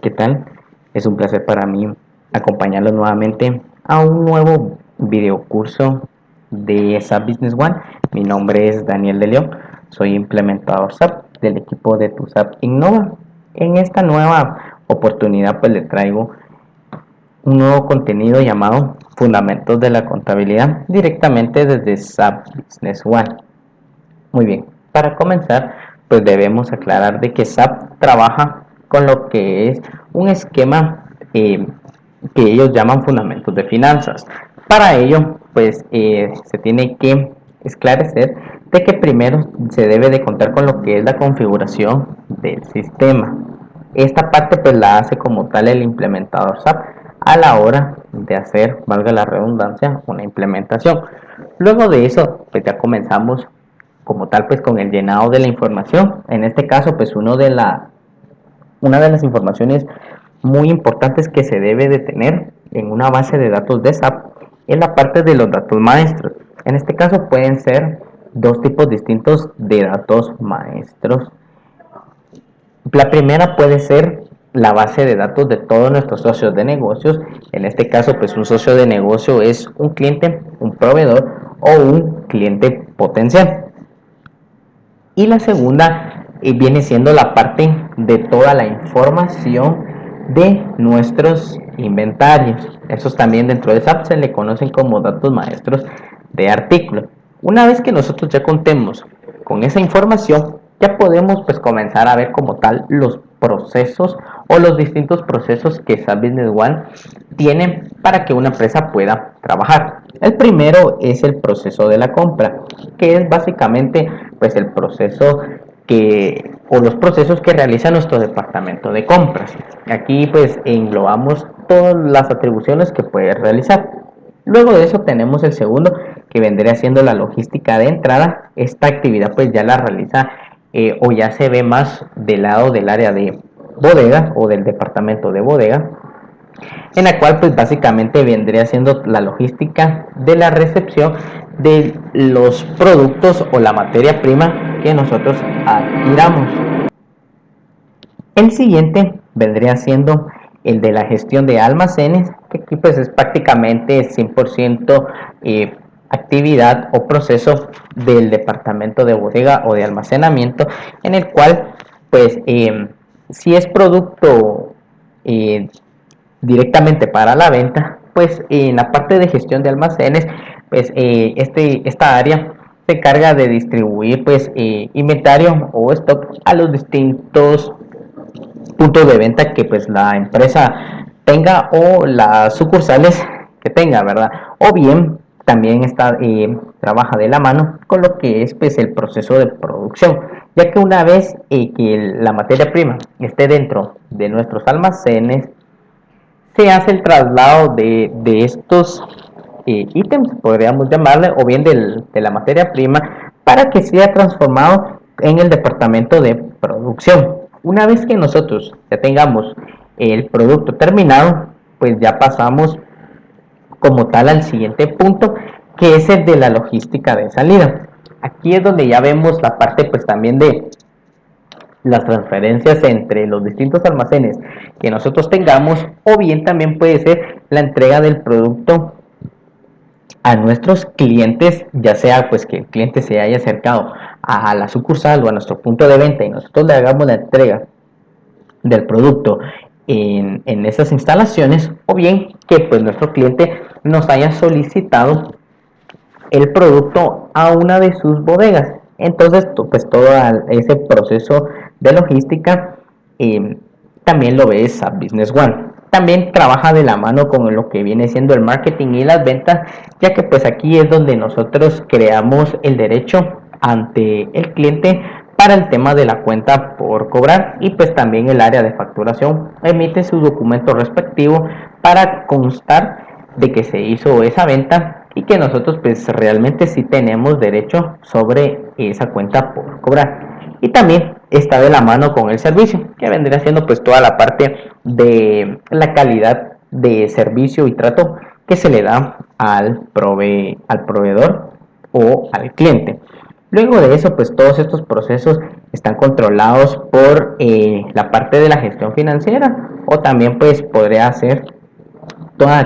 ¿Qué tal? Es un placer para mí acompañarlos nuevamente a un nuevo video curso de SAP Business One. Mi nombre es Daniel de León, soy implementador SAP del equipo de tu SAP Innova. En esta nueva oportunidad pues le traigo un nuevo contenido llamado Fundamentos de la Contabilidad directamente desde SAP Business One. Muy bien, para comenzar, pues debemos aclarar de que SAP trabaja con lo que es un esquema que ellos llaman fundamentos de finanzas. Para ello, pues se tiene que esclarecer de que primero se debe de contar con lo que es la configuración del sistema. Esta parte pues la hace como tal el implementador SAP a la hora de hacer, valga la redundancia, una implementación. Luego de eso, pues ya comenzamos como tal pues con el llenado de la información. En este caso pues una de las informaciones muy importantes que se debe de tener en una base de datos de SAP es la parte de los datos maestros. En este caso pueden ser dos tipos distintos de datos maestros. La primera puede ser la base de datos de todos nuestros socios de negocios. En este caso pues un socio de negocio es un cliente, un proveedor o un cliente potencial. Y la segunda viene siendo la parte de toda la información de nuestros inventarios. Esos también dentro de SAP se le conocen como datos maestros de artículos. Una vez que nosotros ya contemos con esa información, ya podemos pues comenzar a ver como tal los procesos o los distintos procesos que SAP Business One tiene para que una empresa pueda trabajar. El primero es el proceso de la compra, que es básicamente pues el proceso o los procesos que realiza nuestro departamento de compras. Aquí pues englobamos todas las atribuciones que puede realizar. Luego de eso tenemos el segundo, que vendría siendo la logística de entrada. Esta actividad pues ya la realiza o ya se ve más del lado del área de bodega o del departamento de bodega, en la cual pues básicamente vendría siendo la logística de la recepción de los productos o la materia prima que nosotros adquiramos. El siguiente vendría siendo el de la gestión de almacenes, que aquí pues es prácticamente 100% actividad o proceso del departamento de bodega o de almacenamiento, en el cual pues si es producto directamente para la venta, pues en la parte de gestión de almacenes, pues esta área se encarga de distribuir pues inventario o stock a los distintos puntos de venta que pues la empresa tenga o las sucursales que tenga, ¿verdad? O bien también trabaja de la mano con lo que es pues el proceso de producción, ya que una vez que la materia prima esté dentro de nuestros almacenes, se hace el traslado de estos ítems, podríamos llamarle, o bien de la materia prima, para que sea transformado en el departamento de producción. Una vez que nosotros ya tengamos el producto terminado, pues ya pasamos como tal al siguiente punto, que es el de la logística de salida. Aquí es donde ya vemos la parte pues también de las transferencias entre los distintos almacenes que nosotros tengamos, o bien también puede ser la entrega del producto a nuestros clientes, ya sea pues que el cliente se haya acercado a la sucursal o a nuestro punto de venta y nosotros le hagamos la entrega del producto en esas instalaciones, o bien que pues nuestro cliente nos haya solicitado el producto a una de sus bodegas. Entonces pues todo ese proceso de logística también lo ve SAP Business One. También trabaja de la mano con lo que viene siendo el marketing y las ventas, ya que pues aquí es donde nosotros creamos el derecho ante el cliente para el tema de la cuenta por cobrar, y pues también el área de facturación emite su documento respectivo para constar de que se hizo esa venta y que nosotros pues realmente sí tenemos derecho sobre esa cuenta por cobrar. Y también está de la mano con el servicio, que vendría siendo pues toda la parte de la calidad de servicio y trato que se le da al proveedor o al cliente. Luego de eso, pues todos estos procesos están controlados por la parte de la gestión financiera o también pues podría ser todas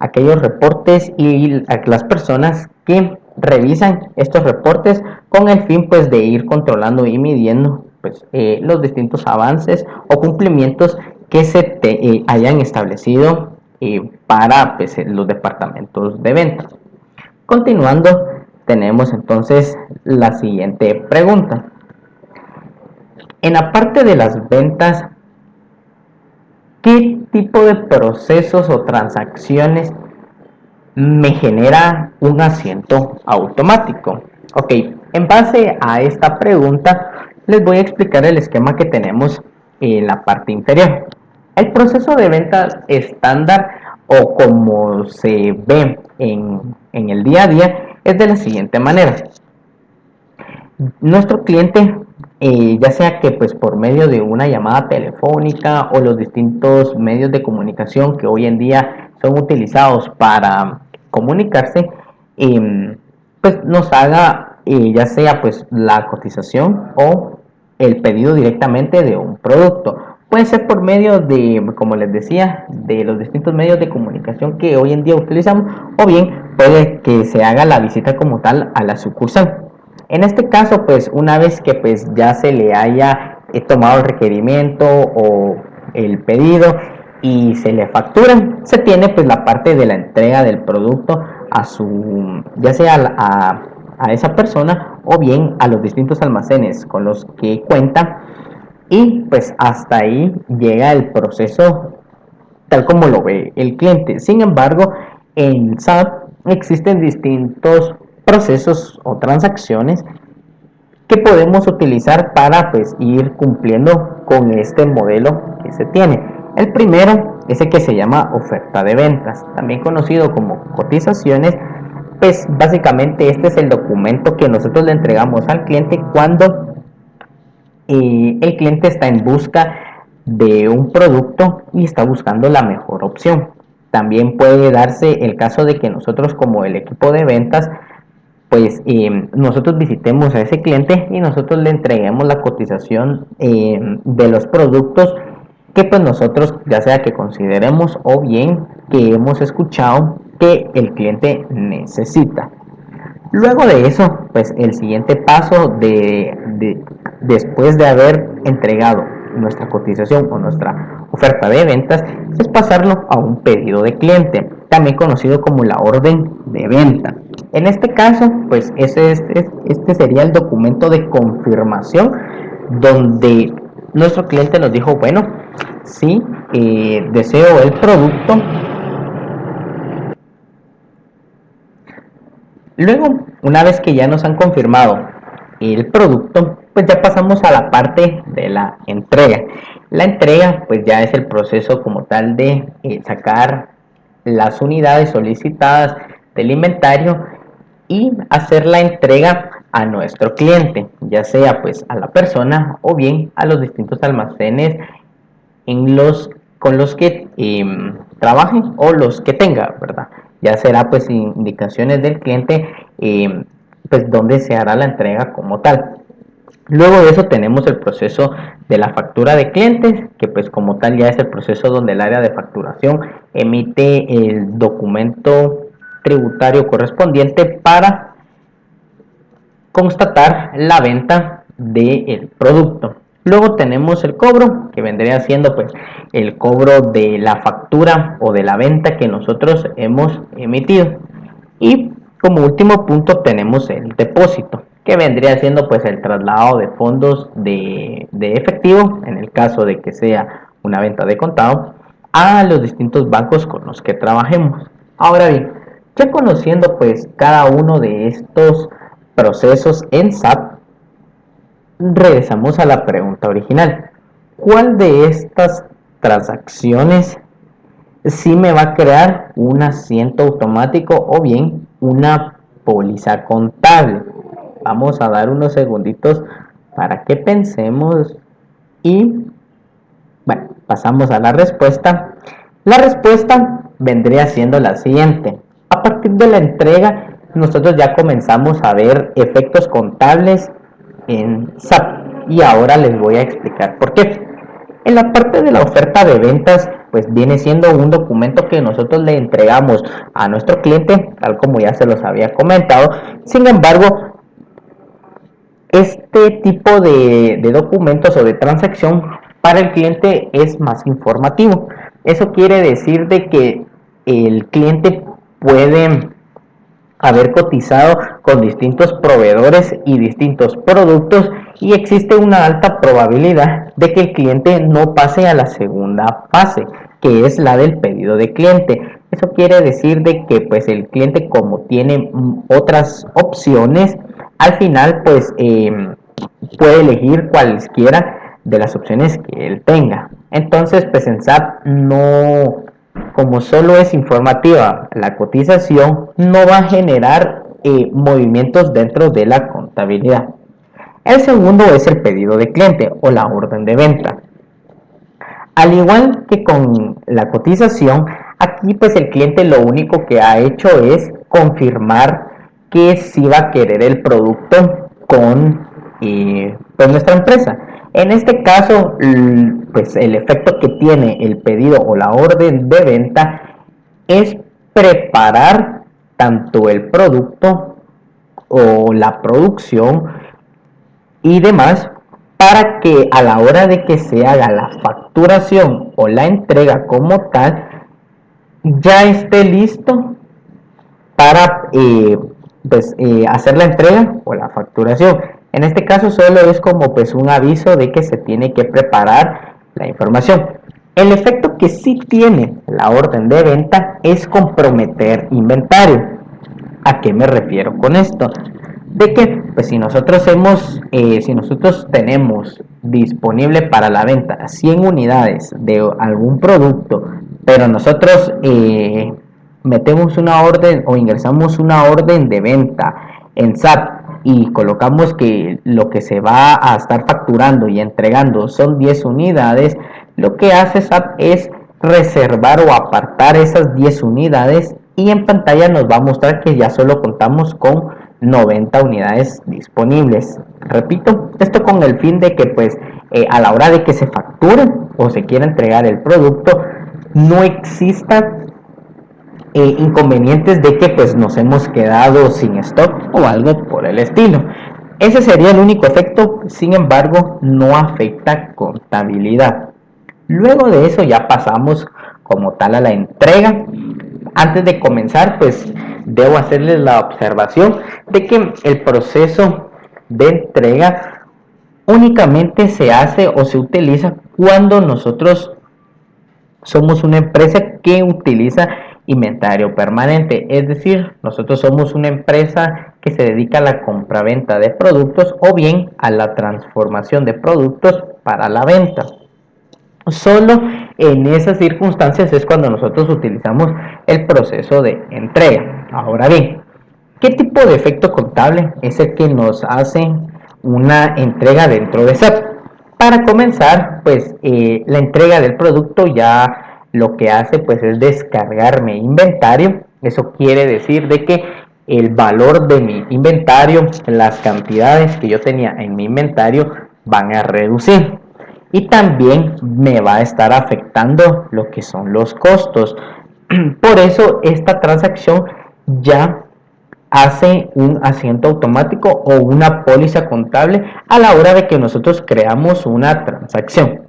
aquellos reportes y las personas que revisan estos reportes con el fin pues de ir controlando y midiendo pues los distintos avances o cumplimientos que hayan establecido para pues, los departamentos de ventas. Continuando, tenemos entonces la siguiente pregunta. En la parte de las ventas, ¿qué tipo de procesos o transacciones me genera un asiento automático? Ok, en base a esta pregunta les voy a explicar el esquema que tenemos en la parte inferior. El proceso de venta estándar o como se ve en el día a día es de la siguiente manera. Nuestro cliente, ya sea que pues por medio de una llamada telefónica o los distintos medios de comunicación que hoy en día son utilizados para comunicarse, pues nos haga ya sea pues la cotización o el pedido directamente de un producto. Puede ser por medio de, como les decía, de los distintos medios de comunicación que hoy en día utilizamos, o bien puede que se haga la visita como tal a la sucursal. En este caso, pues una vez que pues ya se le haya tomado el requerimiento o el pedido y se le facturan, se tiene pues la parte de la entrega del producto a su, ya sea a esa persona o bien a los distintos almacenes con los que cuenta, y pues hasta ahí llega el proceso tal como lo ve el cliente. Sin embargo, en SAP existen distintos procesos o transacciones que podemos utilizar para pues ir cumpliendo con este modelo que se tiene. El primero es el que se llama oferta de ventas, también conocido como cotizaciones. Pues básicamente este es el documento que nosotros le entregamos al cliente cuando el cliente está en busca de un producto y está buscando la mejor opción. También puede darse el caso de que nosotros como el equipo de ventas pues nosotros visitemos a ese cliente y nosotros le entreguemos la cotización de los productos que pues nosotros ya sea que consideremos o bien que hemos escuchado que el cliente necesita. Luego de eso, pues el siguiente paso después de haber entregado nuestra cotización o nuestra oferta de ventas es pasarlo a un pedido de cliente, también conocido como la orden de venta. En este caso, pues este sería el documento de confirmación donde nuestro cliente nos dijo, bueno, sí, deseo el producto. Luego, una vez que ya nos han confirmado el producto, pues ya pasamos a la parte de la entrega. La entrega, pues ya es el proceso como tal de sacar las unidades solicitadas del inventario y hacer la entrega a nuestro cliente, ya sea pues a la persona o bien a los distintos almacenes con los que trabajen o los que tenga, ¿verdad? Ya será pues indicaciones del cliente pues donde se hará la entrega como tal. Luego de eso tenemos el proceso de la factura de clientes, que pues como tal ya es el proceso donde el área de facturación emite el documento tributario correspondiente para constatar la venta del producto. Luego tenemos el cobro, que vendría siendo pues el cobro de la factura o de la venta que nosotros hemos emitido. Y como último punto tenemos el depósito, que vendría siendo pues el traslado de fondos de efectivo, en el caso de que sea una venta de contado, a los distintos bancos con los que trabajemos. Ahora bien, ya conociendo pues cada uno de estos procesos en SAP, regresamos a la pregunta original. ¿Cuál de estas transacciones sí me va a crear un asiento automático o bien una póliza contable? Vamos a dar unos segunditos para que pensemos y bueno, pasamos a la respuesta. La respuesta vendría siendo la siguiente. A partir de la entrega, nosotros ya comenzamos a ver efectos contables en SAP y ahora les voy a explicar por qué. En la parte de la oferta de ventas, pues viene siendo un documento que nosotros le entregamos a nuestro cliente, tal como ya se los había comentado. Sin embargo, este tipo de documentos o de transacción para el cliente es más informativo. Eso quiere decir de que el cliente puede haber cotizado con distintos proveedores y distintos productos y existe una alta probabilidad de que el cliente no pase a la segunda fase, que es la del pedido de cliente. Eso quiere decir de que pues el cliente, como tiene otras opciones, al final pues puede elegir cualquiera de las opciones que él tenga. Entonces pues en SAP no, como solo es informativa la cotización, no va a generar movimientos dentro de la contabilidad. El segundo es el pedido de cliente o la orden de venta. Al igual que con la cotización, aquí pues el cliente lo único que ha hecho es confirmar que sí va a querer el producto con pues nuestra empresa. En este caso, pues el efecto que tiene el pedido o la orden de venta es preparar tanto el producto o la producción y demás para que a la hora de que se haga la facturación o la entrega como tal ya esté listo para hacer la entrega o la facturación. En este caso solo es como pues un aviso de que se tiene que preparar la información. El efecto que sí tiene la orden de venta es comprometer inventario. ¿A qué me refiero con esto? De que pues si nosotros tenemos disponible para la venta 100 unidades de algún producto, pero nosotros metemos una orden o ingresamos una orden de venta en SAP y colocamos que lo que se va a estar facturando y entregando son 10 unidades, lo que hace SAP es reservar o apartar esas 10 unidades y en pantalla nos va a mostrar que ya solo contamos con 90 unidades disponibles. Repito, esto con el fin de que pues a la hora de que se facture o se quiera entregar el producto no exista inconvenientes de que pues nos hemos quedado sin stock o algo por el estilo. Ese sería el único efecto, sin embargo no afecta contabilidad. Luego de eso ya pasamos como tal a la entrega. Antes de comenzar pues debo hacerles la observación de que el proceso de entrega únicamente se hace o se utiliza cuando nosotros somos una empresa que utiliza inventario permanente, es decir, nosotros somos una empresa que se dedica a la compraventa de productos o bien a la transformación de productos para la venta. Solo en esas circunstancias es cuando nosotros utilizamos el proceso de entrega. Ahora bien, ¿qué tipo de efecto contable es el que nos hace una entrega dentro de SAP? Para comenzar, pues la entrega del producto ya lo que hace pues es descargarme inventario. Eso quiere decir de que el valor de mi inventario, las cantidades que yo tenía en mi inventario van a reducir. Y también me va a estar afectando lo que son los costos. Por eso esta transacción ya hace un asiento automático o una póliza contable a la hora de que nosotros creamos una transacción.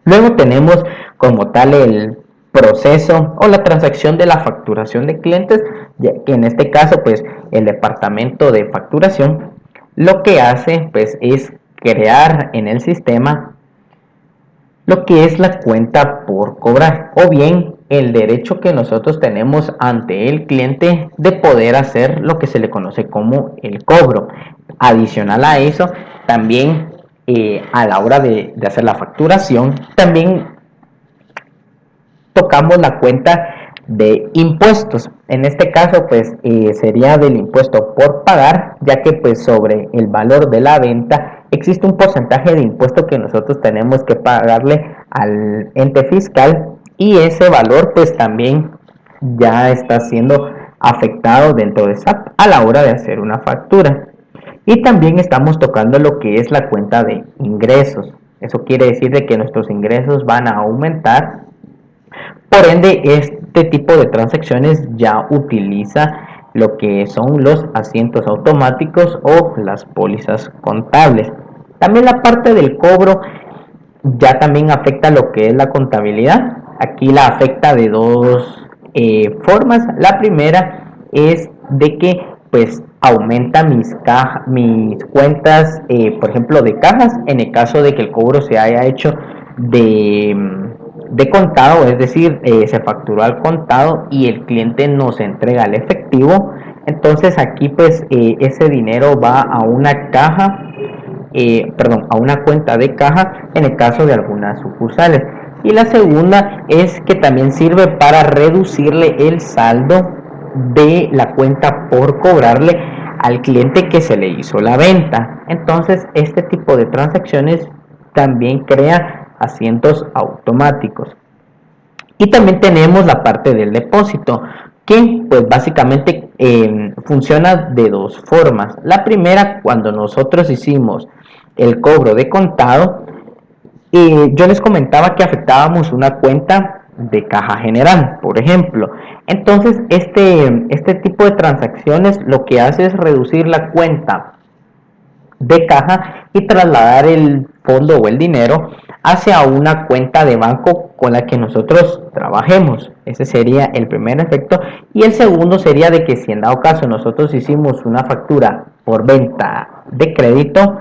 Luego tenemos como tal el proceso o la transacción de la facturación de clientes, ya que en este caso pues el departamento de facturación lo que hace pues es crear en el sistema lo que es la cuenta por cobrar o bien el derecho que nosotros tenemos ante el cliente de poder hacer lo que se le conoce como el cobro. Adicional a eso, también a la hora de hacer la facturación, también tocamos la cuenta de impuestos. En este caso pues sería del impuesto por pagar, ya que pues sobre el valor de la venta existe un porcentaje de impuesto que nosotros tenemos que pagarle al ente fiscal y ese valor pues también ya está siendo afectado dentro de SAP a la hora de hacer una factura. Y también estamos tocando lo que es la cuenta de ingresos. Eso quiere decir de que nuestros ingresos van a aumentar. Por ende, este tipo de transacciones ya utiliza lo que son los asientos automáticos o las pólizas contables. También la parte del cobro ya también afecta lo que es la contabilidad. Aquí la afecta de dos formas. La primera es de que pues aumenta mis cuentas, por ejemplo, de cajas, en el caso de que el cobro se haya hecho de contado, es decir, se facturó al contado y el cliente nos entrega el efectivo. Entonces aquí pues ese dinero va a una caja, a una cuenta de caja en el caso de algunas sucursales. Y la segunda es que también sirve para reducirle el saldo de la cuenta por cobrarle al cliente que se le hizo la venta. Entonces este tipo de transacciones también crea asientos automáticos. Y también tenemos la parte del depósito, que pues básicamente funciona de dos formas. La primera, cuando nosotros hicimos el cobro de contado, yo les comentaba que afectábamos una cuenta de caja general, por ejemplo. Entonces, este tipo de transacciones lo que hace es reducir la cuenta de caja y trasladar el fondo o el dinero hacia una cuenta de banco con la que nosotros trabajemos. Ese sería el primer efecto. Y el segundo sería de que si en dado caso nosotros hicimos una factura por venta de crédito,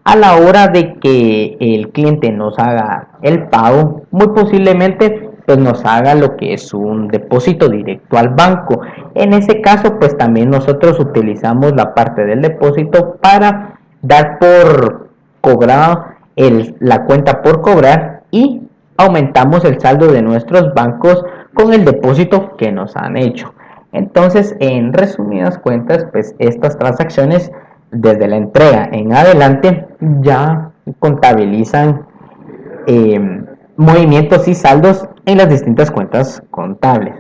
a la hora de que el cliente nos haga el pago, muy posiblemente pues nos haga lo que es un depósito directo al banco. En ese caso pues también nosotros utilizamos la parte del depósito para dar por cobrado la cuenta por cobrar y aumentamos el saldo de nuestros bancos con el depósito que nos han hecho. Entonces, en resumidas cuentas, pues estas transacciones desde la entrega en adelante ya contabilizan movimientos y saldos en las distintas cuentas contables.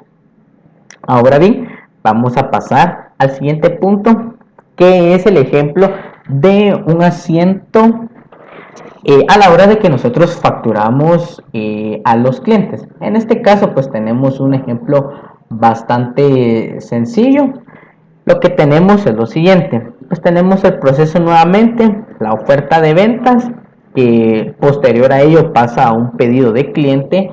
Ahora bien, vamos a pasar al siguiente punto, que es el ejemplo de un asiento a la hora de que nosotros facturamos a los clientes. En este caso, pues tenemos un ejemplo bastante sencillo. Lo que tenemos es lo siguiente, pues tenemos el proceso nuevamente, la oferta de ventas, que posterior a ello pasa a un pedido de cliente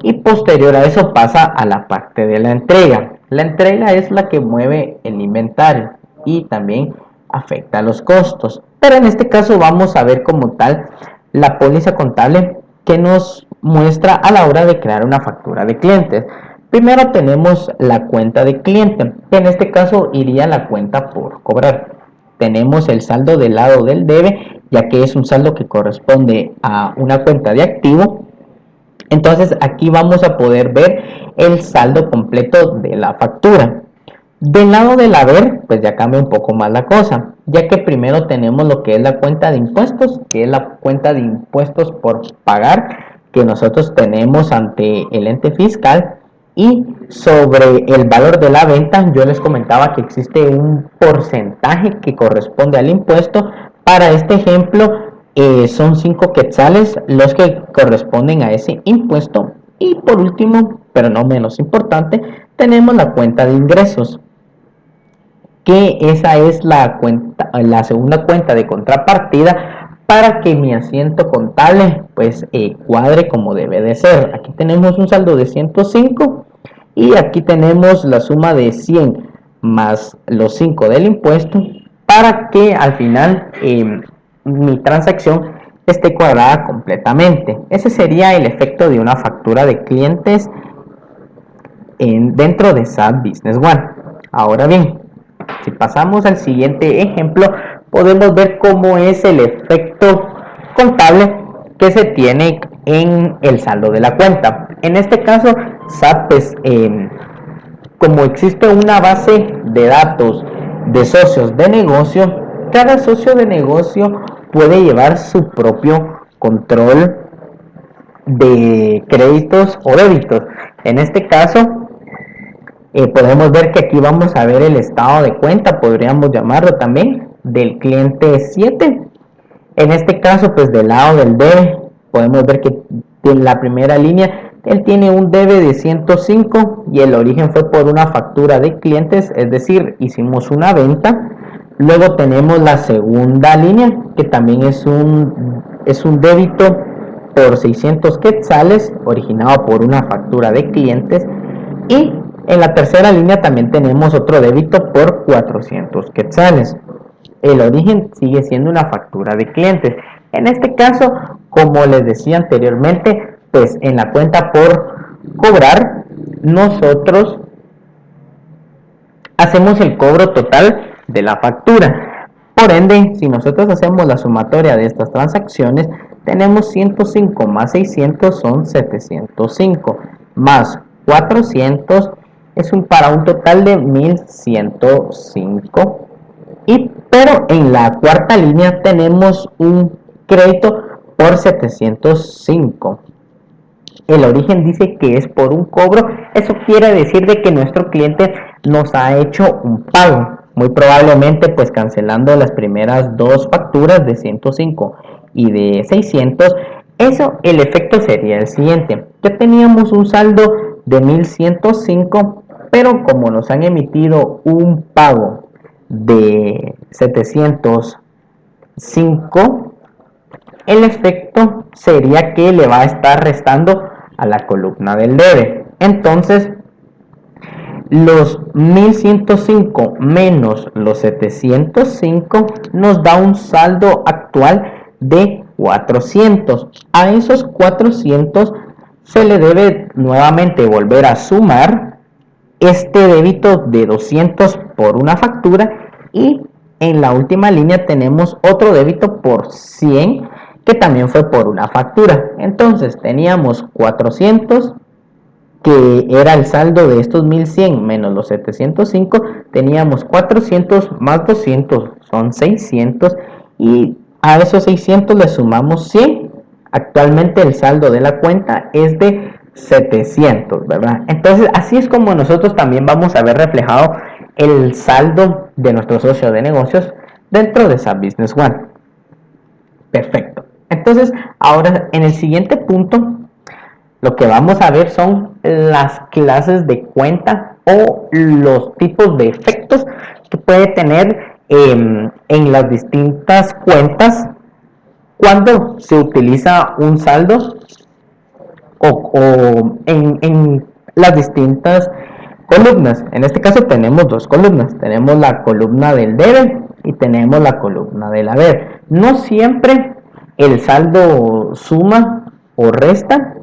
y posterior a eso pasa a la parte de la entrega. La entrega es la que mueve el inventario y también afecta a los costos. Pero en este caso vamos a ver como tal la póliza contable que nos muestra a la hora de crear una factura de clientes. Primero tenemos la cuenta de cliente, que en este caso iría la cuenta por cobrar. Tenemos el saldo del lado del debe, ya que es un saldo que corresponde a una cuenta de activo. Entonces aquí vamos a poder ver el saldo completo de la factura. Del lado del haber, pues ya cambia un poco más la cosa, ya que primero tenemos lo que es la cuenta de impuestos, que es la cuenta de impuestos por pagar que nosotros tenemos ante el ente fiscal. Y sobre el valor de la venta, yo les comentaba que existe un porcentaje que corresponde al impuesto. Para este ejemplo, son 5 quetzales los que corresponden a ese impuesto. Y por último, pero no menos importante, tenemos la cuenta de ingresos, que esa es la segunda cuenta de contrapartida para que mi asiento contable pues cuadre como debe de ser. Aquí tenemos un saldo de 105 y aquí tenemos la suma de 100 más los 5 del impuesto para que al final mi transacción esté cuadrada completamente. Ese sería el efecto de una factura de clientes dentro de SAP Business One. Ahora bien, si pasamos al siguiente ejemplo, podemos ver cómo es el efecto contable que se tiene en el saldo de la cuenta. En este caso, SAP, pues, como existe una base de datos de socios de negocio, cada socio de negocio puede llevar su propio control de créditos o débitos. En este caso, podemos ver que aquí vamos a ver el estado de cuenta, podríamos llamarlo también, del cliente 7. En este caso, pues del lado del debe, podemos ver que en la primera línea él tiene un debe de 105 y el origen fue por una factura de clientes, es decir, hicimos una venta. Luego tenemos la segunda línea, que también es un débito por 600 quetzales, originado por una factura de clientes. Y en la tercera línea también tenemos otro débito por 400 quetzales. El origen sigue siendo una factura de clientes. En este caso, como les decía anteriormente, pues en la cuenta por cobrar, nosotros hacemos el cobro total de la factura. Por ende, si nosotros hacemos la sumatoria de estas transacciones, tenemos 105 más 600 son 705, más 400 para un total de 1105. Pero en la cuarta línea tenemos un crédito por 705. El origen dice que es por un cobro. Eso quiere decir de que nuestro cliente nos ha hecho un pago, muy probablemente pues cancelando las primeras dos facturas de 105 y de 600. El efecto sería el siguiente: ya teníamos un saldo de 1105, pero como nos han emitido un pago de 705, el efecto sería que le va a estar restando a la columna del debe. Entonces, los 1105 menos los 705 nos da un saldo actual de 400. A esos 400 se le debe nuevamente volver a sumar este débito de 200 por una factura, y en la última línea tenemos otro débito por 100 que también fue por una factura. Entonces teníamos 400, que era el saldo de estos 1100 menos los 705, teníamos 400 más 200 son 600, y a esos 600 le sumamos 100. Actualmente el saldo de la cuenta es de 700, ¿verdad? Entonces así es como nosotros también vamos a ver reflejado el saldo de nuestro socio de negocios dentro de SAP Business One. Perfecto. Entonces ahora en el siguiente punto lo que vamos a ver son las clases de cuenta o los tipos de efectos que puede tener en las distintas cuentas cuando se utiliza un saldo o en las distintas columnas. En este caso tenemos dos columnas: tenemos la columna del debe y tenemos la columna del haber. No siempre el saldo suma o resta,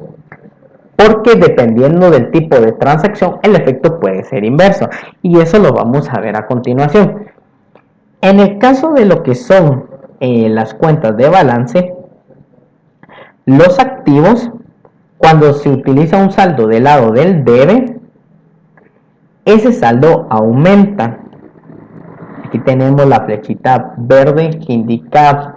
porque dependiendo del tipo de transacción el efecto puede ser inverso, y eso lo vamos a ver a continuación. En el caso de lo que son las cuentas de balance, los activos, cuando se utiliza un saldo del lado del debe, ese saldo aumenta. Aquí tenemos la flechita verde que indica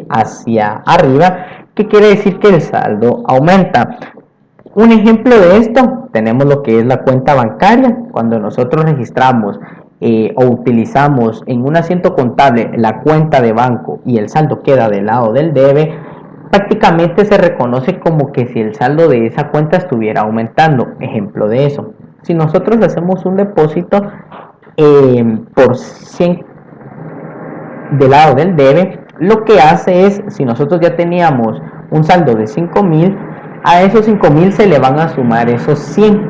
hacia arriba, que quiere decir que el saldo aumenta. Un ejemplo de esto, tenemos lo que es la cuenta bancaria. Cuando nosotros registramos o utilizamos en un asiento contable la cuenta de banco y el saldo queda del lado del debe, prácticamente se reconoce como que si el saldo de esa cuenta estuviera aumentando. Ejemplo de eso: si nosotros hacemos un depósito por 100 del lado del debe, lo que hace es, si nosotros ya teníamos un saldo de 5,000, a esos 5,000 se le van a sumar esos 100,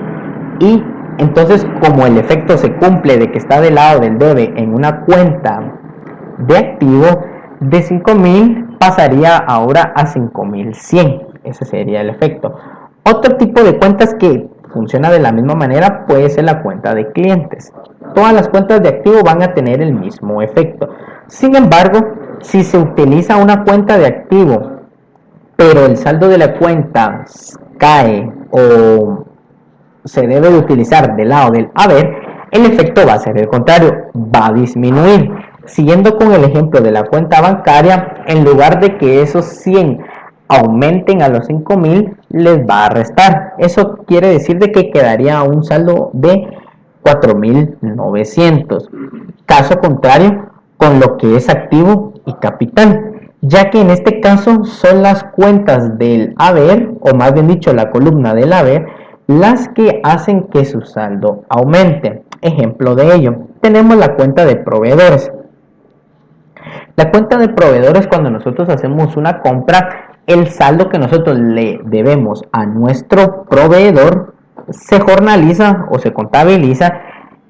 y entonces, como el efecto se cumple de que está del lado del debe en una cuenta de activo, de 5,000 pasaría ahora a 5,100. Ese sería el efecto. Otro tipo de cuentas que funciona de la misma manera puede ser la cuenta de clientes. Todas las cuentas de activo van a tener el mismo efecto. Sin embargo, si se utiliza una cuenta de activo pero el saldo de la cuenta cae o se debe de utilizar del lado del haber, el efecto va a ser el contrario, va a disminuir. Siguiendo con el ejemplo de la cuenta bancaria, en lugar de que esos 100 aumenten a los 5,000, les va a restar. Eso quiere decir de que quedaría un saldo de 4,900. Caso contrario con lo que es activo y capital. ya que en este caso son las cuentas del haber, o más bien dicho, la columna del haber, las que hacen que su saldo aumente. Ejemplo de ello, tenemos la cuenta de proveedores. La cuenta de proveedores, cuando nosotros hacemos una compra, el saldo que nosotros le debemos a nuestro proveedor se jornaliza o se contabiliza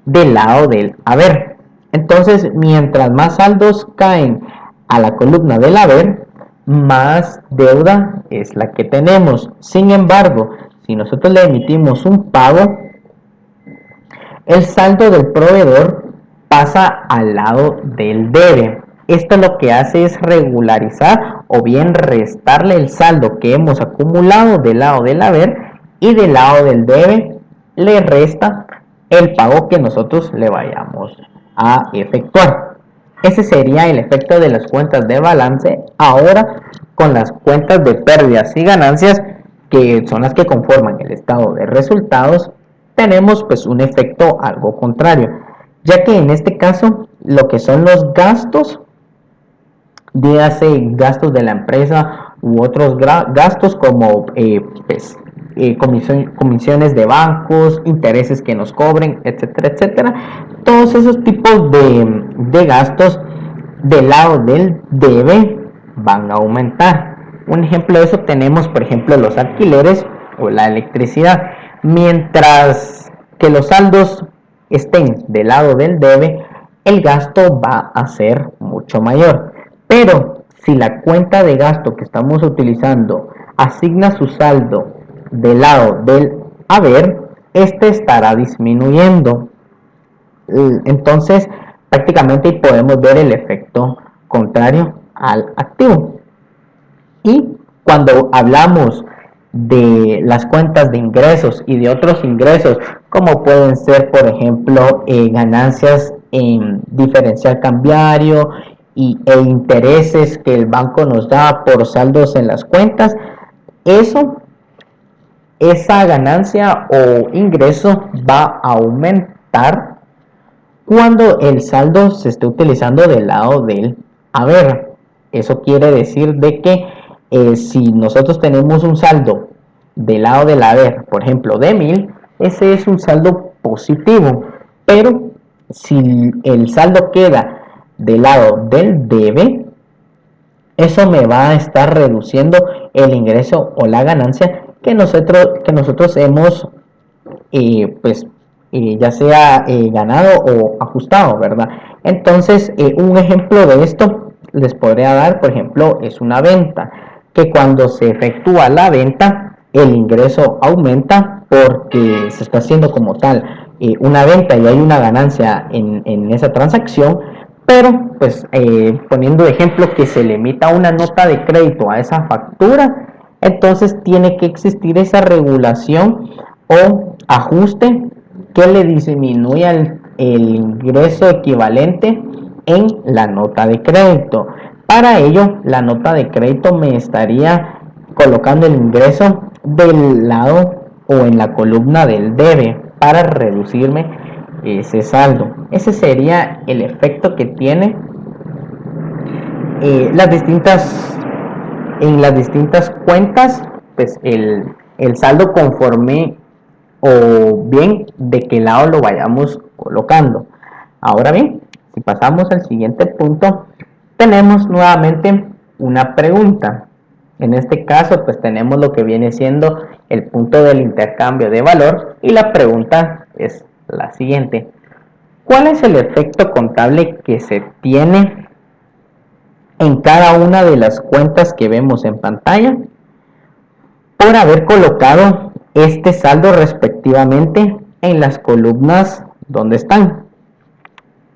del lado del haber. Entonces, mientras más saldos caen a la columna del haber, más deuda es la que tenemos. Sin embargo, si nosotros le emitimos un pago, el saldo del proveedor pasa al lado del debe. Esto lo que hace es regularizar o bien restarle el saldo que hemos acumulado del lado del haber, y del lado del debe le resta el pago que nosotros le vayamos a efectuar. Ese sería el efecto de las cuentas de balance. Ahora, con las cuentas de pérdidas y ganancias, que son las que conforman el estado de resultados, tenemos pues un efecto algo contrario, ya que en este caso lo que son los gastos, dígase gastos de la empresa u otros gastos como comisiones de bancos, intereses que nos cobren, etcétera, etcétera, todos esos tipos de gastos del lado del debe van a aumentar. Un ejemplo de eso tenemos, por ejemplo, los alquileres o la electricidad. Mientras que los saldos estén del lado del debe, el gasto va a ser mucho mayor. Pero si la cuenta de gasto que estamos utilizando asigna su saldo del lado del haber, este estará disminuyendo. Entonces, prácticamente podemos ver el efecto contrario al activo. Y cuando hablamos de las cuentas de ingresos y de otros ingresos, como pueden ser, por ejemplo, ganancias en diferencial cambiario e intereses que el banco nos da por saldos en las cuentas, esa ganancia o ingreso va a aumentar cuando el saldo se esté utilizando del lado del haber. Eso quiere decir de que si nosotros tenemos un saldo del lado del haber, por ejemplo, de 1000, ese es un saldo positivo. Pero si el saldo queda del lado del debe, eso me va a estar reduciendo el ingreso o la ganancia que nosotros hemos pues ya sea ganado o ajustado, ¿verdad? Entonces, un ejemplo de esto les podría dar, por ejemplo, es una venta, que cuando se efectúa la venta, el ingreso aumenta porque se está haciendo como tal una venta y hay una ganancia en esa transacción, pero pues poniendo de ejemplo que se le emita una nota de crédito a esa factura, entonces tiene que existir esa regulación o ajuste que le disminuya el ingreso equivalente en la nota de crédito. Para ello, la nota de crédito me estaría colocando el ingreso del lado o en la columna del debe para reducirme ese saldo. Ese sería el efecto que tiene las distintas en las distintas cuentas, pues el saldo conforme o bien de qué lado lo vayamos colocando. Ahora bien, si pasamos al siguiente punto, tenemos nuevamente una pregunta. En este caso, pues tenemos lo que viene siendo el punto del intercambio de valor, y la pregunta es la siguiente: ¿cuál es el efecto contable que se tiene en cada una de las cuentas que vemos en pantalla por haber colocado este saldo respectivamente en las columnas donde están?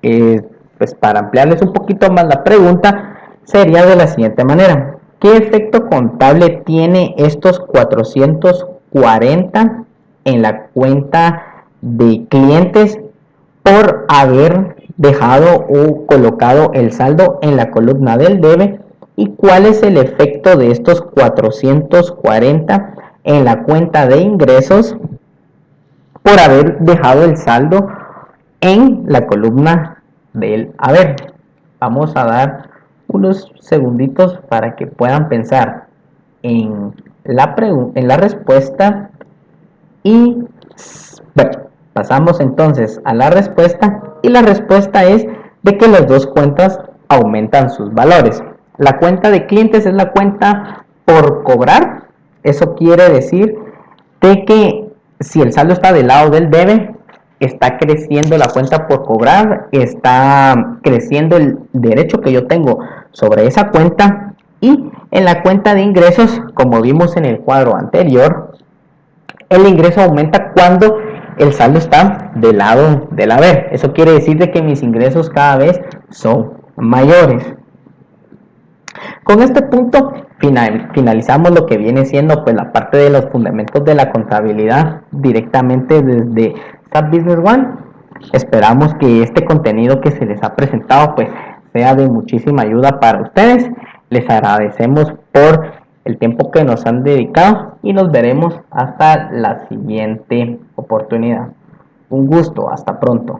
Pues para ampliarles un poquito más la pregunta, sería de la siguiente manera: ¿qué efecto contable tiene estos 440 en la cuenta de clientes por haber dejado o colocado el saldo en la columna del debe? ¿Y cuál es el efecto de estos 440 en la cuenta de ingresos por haber dejado el saldo en la columna del haber? Vamos a dar unos segunditos para que puedan pensar en la respuesta y bueno, pasamos entonces a la respuesta y la respuesta es de que las dos cuentas aumentan sus valores. La cuenta de clientes es la cuenta por cobrar. Eso quiere decir de que si el saldo está del lado del debe, está creciendo la cuenta por cobrar, está creciendo el derecho que yo tengo sobre esa cuenta. Y en la cuenta de ingresos, como vimos en el cuadro anterior, el ingreso aumenta cuando el saldo está del lado del haber. Eso quiere decir de que mis ingresos cada vez son mayores. Con este punto finalizamos lo que viene siendo pues la parte de los fundamentos de la contabilidad directamente desde SAP Business One. Esperamos que este contenido que se les ha presentado pues sea de muchísima ayuda para ustedes. Les agradecemos por el tiempo que nos han dedicado y nos veremos hasta la siguiente oportunidad. Un gusto, hasta pronto.